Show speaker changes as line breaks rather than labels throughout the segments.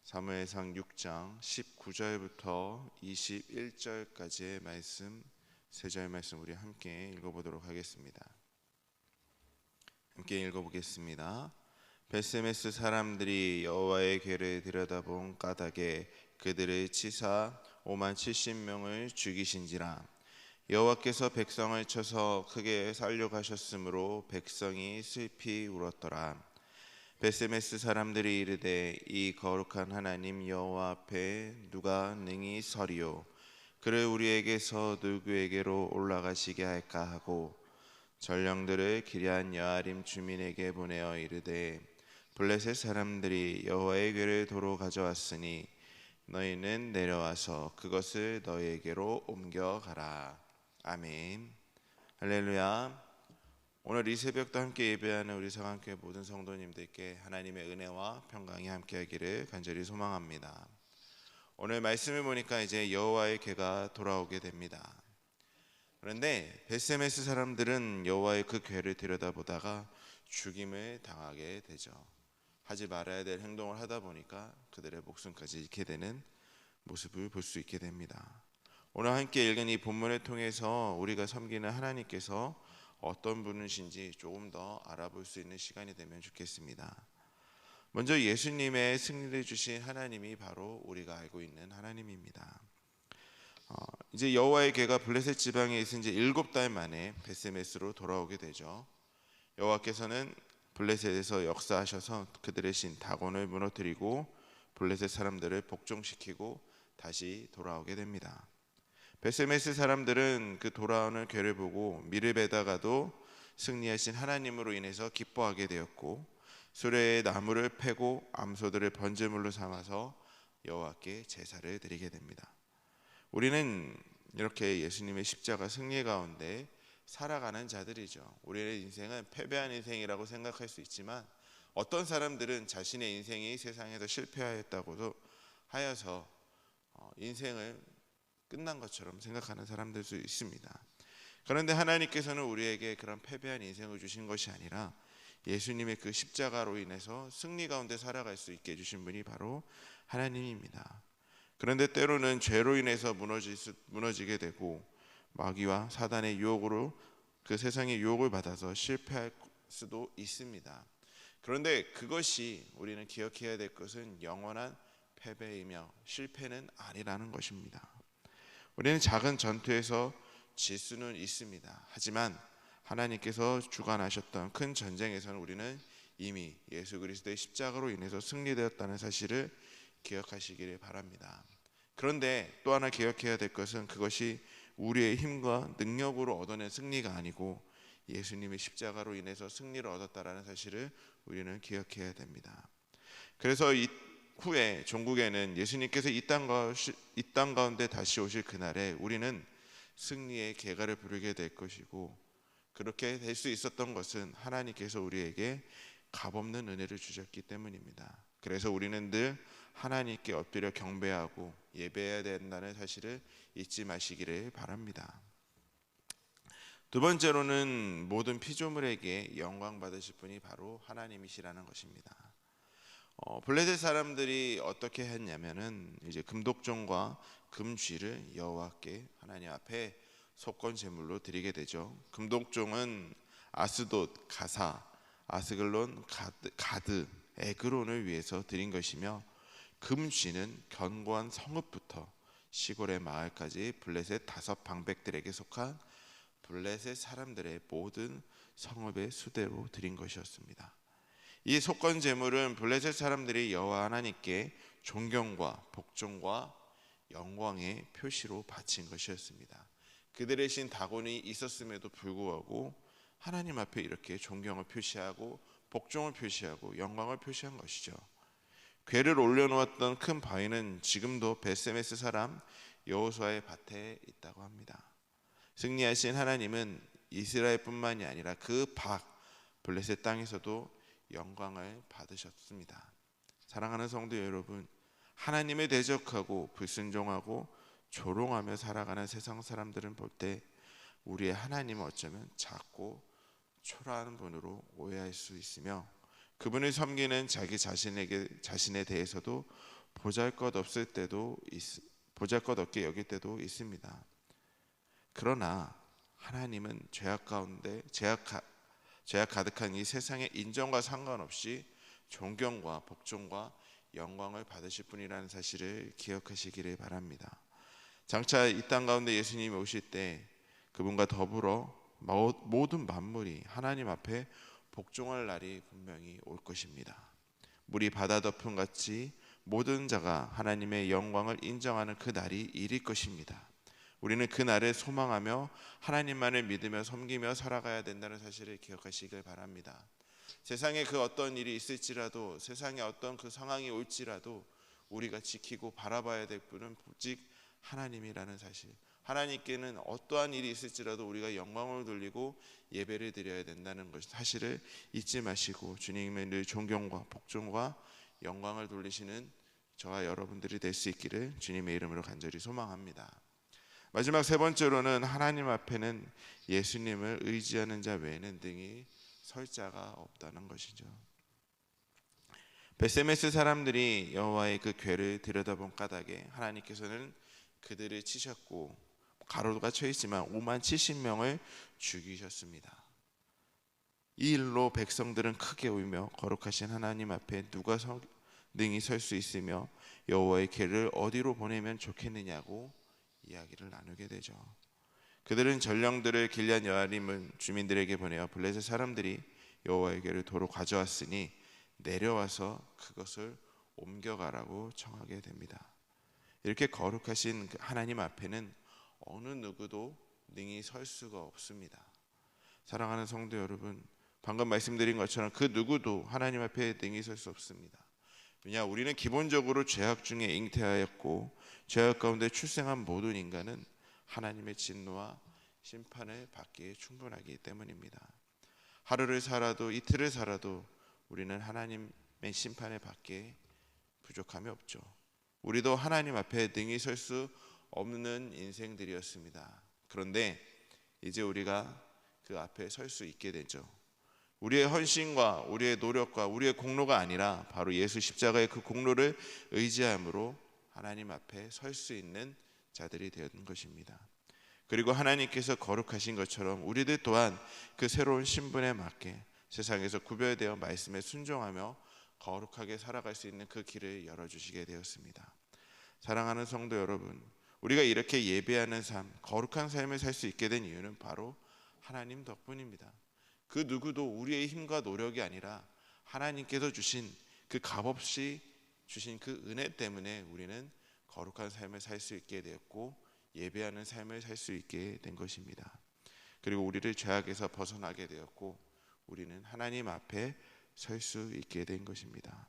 사무엘상 6장 19절부터 21절까지의 말씀, 세 절 말씀 우리 함께 읽어보도록 하겠습니다. 함께 읽어보겠습니다. 베스메스 사람들이 여호와의 궤를 들여다본 까닭에 그들을 치사 5만 70명을 죽이신지라. 여호와께서 백성을 쳐서 크게 살려가셨으므로 백성이 슬피 울었더라. 베스메스 사람들이 이르되 이 거룩한 하나님 여호와 앞에 누가 능히 서리요? 그를 우리에게서 누구에게로 올라가시게 할까 하고 전령들을 기럇 여아림 주민에게 보내어 이르되 블레셋 사람들이 여호와의 궤를 도로 가져왔으니 너희는 내려와서 그것을 너희에게로 옮겨가라. 아멘. 할렐루야. 오늘 이 새벽도 함께 예배하는 우리 상한교회 모든 성도님들께 하나님의 은혜와 평강이 함께하기를 간절히 소망합니다. 오늘 말씀을 보니까 이제 여호와의 궤가 돌아오게 됩니다. 그런데 베스메스 사람들은 여호와의 그 궤를 들여다보다가 죽임을 당하게 되죠. 하지 말아야 될 행동을 하다 보니까 그들의 목숨까지 잃게 되는 모습을 볼 수 있게 됩니다. 오늘 함께 읽은 이 본문을 통해서 우리가 섬기는 하나님께서 어떤 분이신지 조금 더 알아볼 수 있는 시간이 되면 좋겠습니다. 먼저 예수님의 승리를 주신 하나님이 바로 우리가 알고 있는 하나님입니다. 이제 여호와의 궤가 블레셋 지방에 있은 지 7달 만에 베스메스로 돌아오게 되죠. 여호와께서는 블레셋에서 역사하셔서 그들의 신 다곤을 무너뜨리고 블레셋 사람들을 복종시키고 다시 돌아오게 됩니다. 베스메스 사람들은 그 돌아오는 궤를 보고 미르베다가도 승리하신 하나님으로 인해서 기뻐하게 되었고 수레의 나무를 패고 암소들을 번제물로 삼아서 여호와께 제사를 드리게 됩니다. 우리는 이렇게 예수님의 십자가 승리 가운데 살아가는 자들이죠. 우리의 인생은 패배한 인생이라고 생각할 수 있지만 어떤 사람들은 자신의 인생이 세상에서 실패하였다고도 하여서 인생을 끝난 것처럼 생각하는 사람들도 있습니다. 그런데 하나님께서는 우리에게 그런 패배한 인생을 주신 것이 아니라 예수님의 그 십자가로 인해서 승리 가운데 살아갈 수 있게 해주신 분이 바로 하나님입니다. 그런데 때로는 죄로 인해서 무너지게 되고 마귀와 사단의 유혹으로 그 세상의 유혹을 받아서 실패할 수도 있습니다. 그런데 그것이 우리는 기억해야 될 것은 영원한 패배이며 실패는 아니라는 것입니다. 우리는 작은 전투에서 질 수는 있습니다. 하지만 하나님께서 주관하셨던 큰 전쟁에서는 우리는 이미 예수 그리스도의 십자가로 인해서 승리되었다는 사실을 기억하시기를 바랍니다. 그런데 또 하나 기억해야 될 것은 그것이 우리의 힘과 능력으로 얻어낸 승리가 아니고 예수님의 십자가로 인해서 승리를 얻었다는 사실을 우리는 기억해야 됩니다. 그래서 후에 종국에는 예수님께서 이 땅 가운데 다시 오실 그날에 우리는 승리의 계가를 부르게 될 것이고 그렇게 될 수 있었던 것은 하나님께서 우리에게 값없는 은혜를 주셨기 때문입니다. 그래서 우리는 늘 하나님께 엎드려 경배하고 예배해야 된다는 사실을 잊지 마시기를 바랍니다. 두 번째로는 모든 피조물에게 영광 받으실 분이 바로 하나님이시라는 것입니다. 블레셋 사람들이 어떻게 했냐면은 이제 금독종과 금쥐를 여호와께 하나님 앞에 속건 제물로 드리게 되죠. 금독종은 아스돗, 가사, 아스글론, 가드, 에그론을 위해서 드린 것이며 금쥐는 견고한 성읍부터 시골의 마을까지 블레셋 5방백들에게 속한 블레셋 사람들의 모든 성읍의 수대로 드린 것이었습니다. 이 속건 제물은 블레셋 사람들이 여호와 하나님께 존경과 복종과 영광의 표시로 바친 것이었습니다. 그들의 신 다곤이 있었음에도 불구하고 하나님 앞에 이렇게 존경을 표시하고 복종을 표시하고 영광을 표시한 것이죠. 궤를 올려놓았던 큰 바위는 지금도 베스메스 사람 여호수아의 밭에 있다고 합니다. 승리하신 하나님은 이스라엘뿐만이 아니라 그 밖 블레셋 땅에서도 영광을 받으셨습니다. 사랑하는 성도 여러분, 하나님을 대적하고 불순종하고 조롱하며 살아가는 세상 사람들은 볼 때 우리의 하나님은 어쩌면 작고 초라한 분으로 오해할 수 있으며 그분을 섬기는 자기 자신에 대해서도 보잘것없게 여길 때도 있습니다. 그러나 하나님은 죄악 가득한 이 세상의 인정과 상관없이 존경과 복종과 영광을 받으실 분이라는 사실을 기억하시기를 바랍니다. 장차 이 땅 가운데 예수님이 오실 때 그분과 더불어 모든 만물이 하나님 앞에 복종할 날이 분명히 올 것입니다. 물이 바다 덮음 같이 모든 자가 하나님의 영광을 인정하는 그 날이 이를 것입니다. 우리는 그 날을 소망하며 하나님만을 믿으며 섬기며 살아가야 된다는 사실을 기억하시길 바랍니다. 세상에 그 어떤 일이 있을지라도, 세상에 어떤 그 상황이 올지라도 우리가 지키고 바라봐야 될 분은 오직 하나님이라는 사실, 하나님께는 어떠한 일이 있을지라도 우리가 영광을 돌리고 예배를 드려야 된다는 것, 사실을 잊지 마시고 주님의 늘 존경과 복종과 영광을 돌리시는 저와 여러분들이 될 수 있기를 주님의 이름으로 간절히 소망합니다. 마지막 세 번째로는 하나님 앞에는 예수님을 의지하는 자 외에는 등이 설 자가 없다는 것이죠. 베세메스 사람들이 여호와의 그 궤를 들여다본 까닭에 하나님께서는 그들을 치셨고 가로가 쳐 있지만 5만 70명을 죽이셨습니다. 이 일로 백성들은 크게 울며 거룩하신 하나님 앞에 누가 능히 설 수 있으며 여호와의 궤를 어디로 보내면 좋겠느냐고 이야기를 나누게 되죠. 그들은 전령들을 길앗 여아림 주민들에게 보내어 블레셋 사람들이 여호와의 궤를 도로 가져왔으니 내려와서 그것을 옮겨가라고 청하게 됩니다. 이렇게 거룩하신 하나님 앞에는 어느 누구도 능히 설 수가 없습니다. 사랑하는 성도 여러분, 방금 말씀드린 것처럼 그 누구도 하나님 앞에 능히 설 수 없습니다. 왜냐, 우리는 기본적으로 죄악 중에 잉태하였고 죄악 가운데 출생한 모든 인간은 하나님의 진노와 심판을 받기에 충분하기 때문입니다. 하루를 살아도 이틀을 살아도 우리는 하나님의 심판을 받기에 부족함이 없죠. 우리도 하나님 앞에 능히 설 수 없는 인생들이었습니다. 그런데 이제 우리가 그 앞에 설 수 있게 되죠. 우리의 헌신과 우리의 노력과 우리의 공로가 아니라 바로 예수 십자가의 그 공로를 의지함으로 하나님 앞에 설 수 있는 자들이 되는 것입니다. 그리고 하나님께서 거룩하신 것처럼 우리들 또한 그 새로운 신분에 맞게 세상에서 구별되어 말씀에 순종하며 거룩하게 살아갈 수 있는 그 길을 열어주시게 되었습니다. 사랑하는 성도 여러분, 우리가 이렇게 예배하는 삶, 거룩한 삶을 살 수 있게 된 이유는 바로 하나님 덕분입니다. 그 누구도 우리의 힘과 노력이 아니라 하나님께서 주신 그 값없이 주신 그 은혜 때문에 우리는 거룩한 삶을 살 수 있게 되었고 예배하는 삶을 살 수 있게 된 것입니다. 그리고 우리를 죄악에서 벗어나게 되었고 우리는 하나님 앞에 설 수 있게 된 것입니다.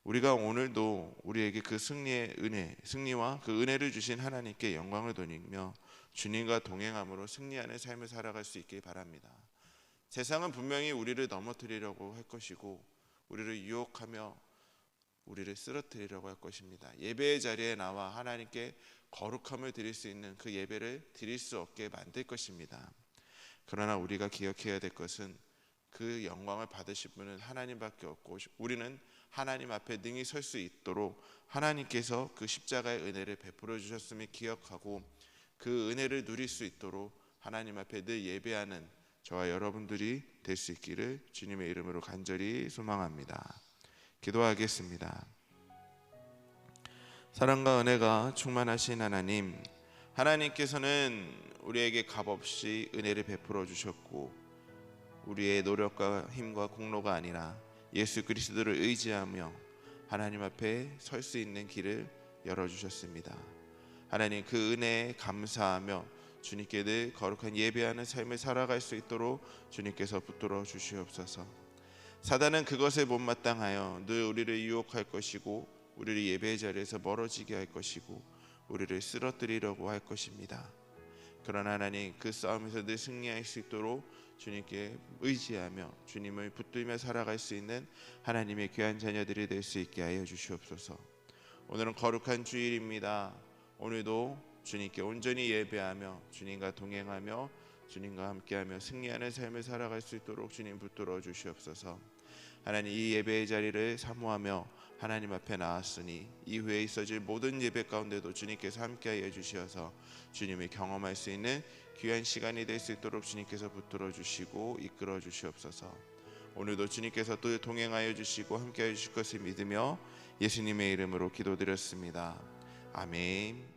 우리가 오늘도 우리에게 그 승리와 그 은혜를 주신 하나님께 영광을 돌리며 주님과 동행함으로 승리하는 삶을 살아갈 수 있길 바랍니다. 세상은 분명히 우리를 넘어뜨리려고 할 것이고 우리를 유혹하며 우리를 쓰러뜨리려고 할 것입니다. 예배의 자리에 나와 하나님께 거룩함을 드릴 수 있는 그 예배를 드릴 수 없게 만들 것입니다. 그러나 우리가 기억해야 될 것은 그 영광을 받으실 분은 하나님밖에 없고 우리는 하나님 앞에 능히 설 수 있도록 하나님께서 그 십자가의 은혜를 베풀어 주셨음을 기억하고 그 은혜를 누릴 수 있도록 하나님 앞에 늘 예배하는 저와 여러분들이 될 수 있기를 주님의 이름으로 간절히 소망합니다. 기도하겠습니다. 사랑과 은혜가 충만하신 하나님, 하나님께서는 우리에게 값없이 은혜를 베풀어 주셨고 우리의 노력과 힘과 공로가 아니라 예수 그리스도를 의지하며 하나님 앞에 설 수 있는 길을 열어주셨습니다. 하나님, 그 은혜에 감사하며 주님께 늘 거룩한 예배하는 삶을 살아갈 수 있도록 주님께서 붙들어 주시옵소서. 사단은 그것에 못마땅하여 늘 우리를 유혹할 것이고 우리를 예배의 자리에서 멀어지게 할 것이고 우리를 쓰러뜨리려고 할 것입니다. 그러나 하나님, 그 싸움에서 늘 승리할 수 있도록 주님께 의지하며 주님을 붙들며 살아갈 수 있는 하나님의 귀한 자녀들이 될 수 있게 하여 주시옵소서. 오늘은 거룩한 주일입니다. 오늘도 주님께 온전히 예배하며 주님과 동행하며 주님과 함께하며 승리하는 삶을 살아갈 수 있도록 주님 붙들어 주시옵소서. 하나님, 이 예배의 자리를 사모하며 하나님 앞에 나왔으니 이후에 있어질 모든 예배 가운데도 주님께서 함께하여 주시어서 주님을 경험할 수 있는 귀한 시간이 될 수 있도록 주님께서 붙들어 주시고 이끌어 주시옵소서. 오늘도 주님께서 또 동행하여 주시고 함께하여 주실 것을 믿으며 예수님의 이름으로 기도드렸습니다. 아멘.